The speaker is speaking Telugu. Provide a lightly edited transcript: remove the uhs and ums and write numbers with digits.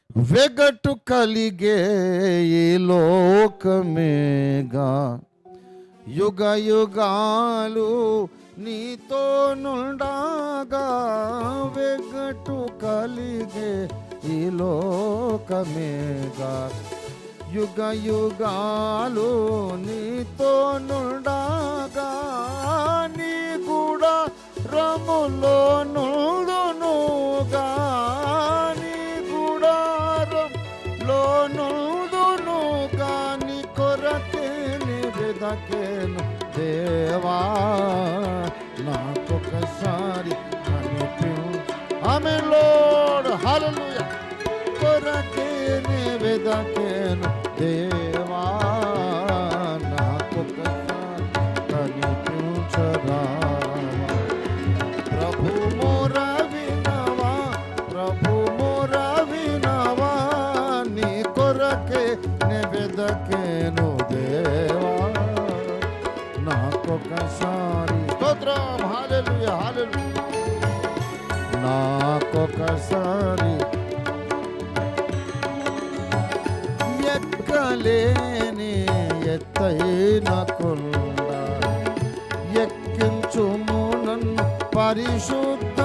వెగటు కలిగే ఈ లోకమేగా, యుగ యుగాలు నీతో నుండగా. వెగటు కలిగే ఈ లోకమేగా, యుగ యుగాలు నీతో నుండగా. నీ కూడా రములో నుండునుగా, నీ కూడా రములో నుండునుగా. నీ కొరకే నీ వెదకేను దేవా, నాకొకసారి కనిపించు. ఆమేన్ లార్డ్, హల్లెలూయా. కొరకే నీ వెదకేను దేవా, నాకొకసారి కనిపించరా. ప్రభు మోర వినవా, ప్రభు మోర వినవా. నీ కొరకే నీ వెదకేను దేవా, నాకొకసారి. స్తోత్రం, హల్లెలూయా, హల్లెలూయా. నాకొకసారి ఎక్కలేని ఎత్తైన కొండ ఎక్కించుము నన్ను పరిశుద్ధ